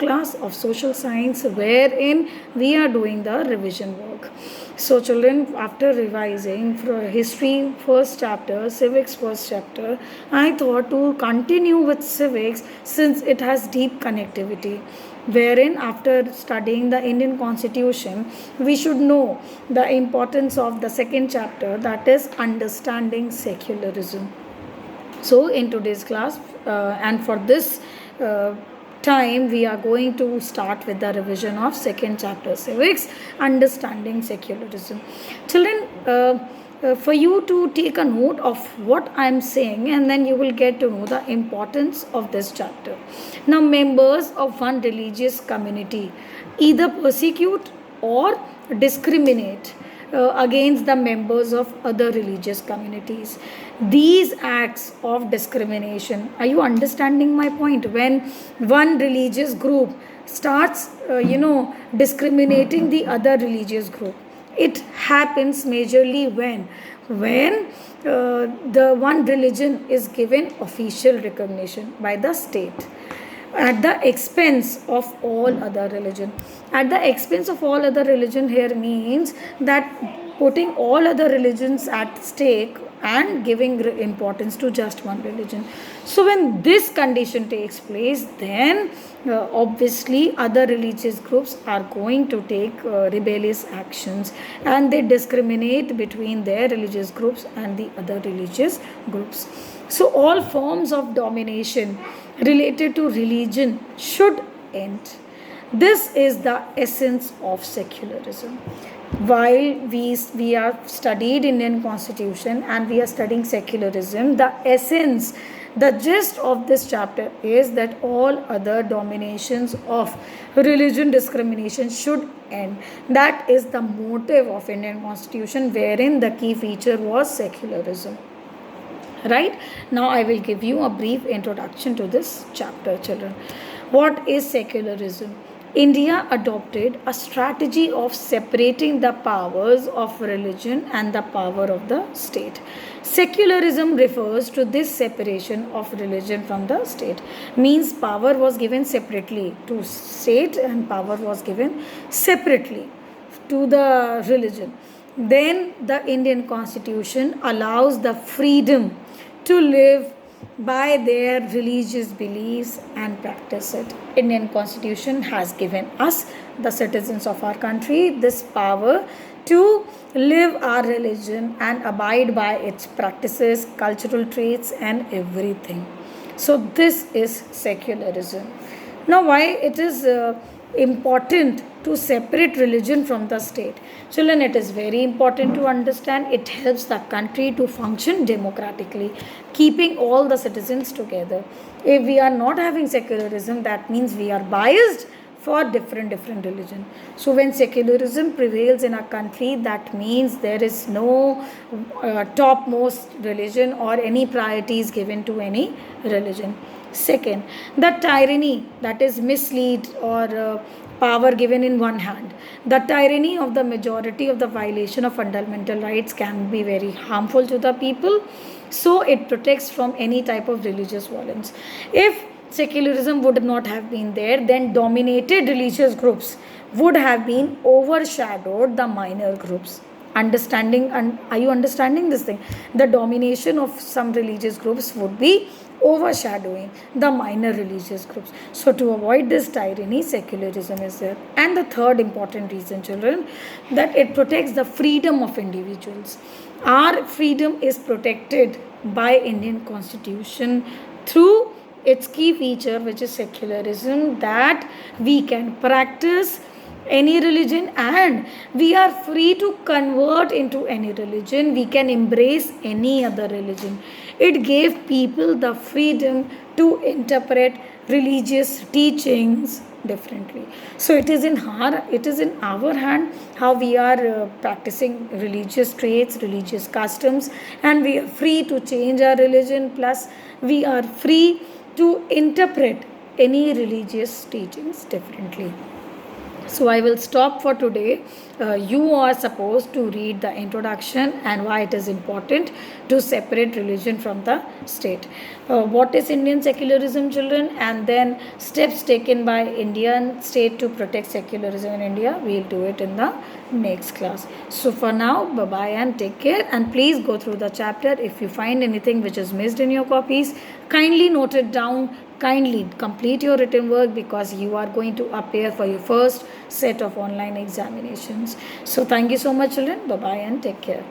class of social science wherein we are doing the revision work. So children, after revising for history first chapter, civics first chapter, I thought to continue with civics since it has deep connectivity, wherein after studying the Indian Constitution, we should know the importance of the second chapter, that is understanding secularism. So in today's class and for this time, we are going to start with the revision of second chapter civics, understanding secularism. Children, for you to take a note of what I am saying, and then you will get to know the importance of this chapter. Now, members of one religious community either persecute or discriminate against the members of other religious communities. These acts of discrimination, are you understanding my point? When one religious group starts discriminating the other religious group, it happens majorly when the one religion is given official recognition by the state at the expense of all other religion. At the expense of all other religion here means that putting all other religions at stake and giving importance to just one religion. So when this condition takes place, then obviously other religious groups are going to take rebellious actions, and they discriminate between their religious groups and the other religious groups. So all forms of domination related to religion should end. This is the essence of secularism. While we have studied Indian Constitution and we are studying secularism, the essence, the gist of this chapter is that all other dominations of religion discrimination should end. That is the motive of Indian Constitution, wherein the key feature was secularism. Right? Now I will give you a brief introduction to this chapter, children. What is secularism? India adopted a strategy of separating the powers of religion and the power of the state. Secularism refers to this separation of religion from the state. Means power was given separately to state and power was given separately to the religion. Then the Indian Constitution allows the freedom to live by their religious beliefs and practice it. Indian Constitution has given us, the citizens of our country, this power to live our religion and abide by its practices, cultural traits and everything. So this is secularism. Now why it is important to separate religion from the state? Children, it is very important to understand. It helps the country to function democratically, keeping all the citizens together. If we are not having secularism, that means we are biased for different religion. So when secularism prevails in a country, that means there is no topmost religion or any priorities given to any religion. Second, the tyranny, that is mislead or power given in one hand. The tyranny of the majority of the violation of fundamental rights can be very harmful to the people. So it protects from any type of religious violence. If secularism would not have been there, then dominated religious groups would have been overshadowed the minor groups. Understanding, and are you understanding this thing? The domination of some religious groups would be overshadowing the minor religious groups. So to avoid this tyranny, secularism is there. And the third important reason, children, that it protects the freedom of individuals. Our freedom is protected by Indian Constitution through its key feature, which is secularism, that we can practice any religion and we are free to convert into any religion. We can embrace any other religion. It gave people the freedom to interpret religious teachings differently. So it is in our hand how we are practicing religious traits, religious customs, and we are free to change our religion, plus we are free to interpret any religious teachings differently. So I will stop for today. You are supposed to read the introduction and why it is important to separate religion from the state. What is Indian secularism, children? And then steps taken by Indian state to protect secularism in India. We'll do it in the next class. So for now, bye bye and take care. And please go through the chapter. If you find anything which is missed in your copies, kindly note it down. Kindly complete your written work because you are going to appear for your first set of online examinations. So thank you so much, children. Bye bye and take care.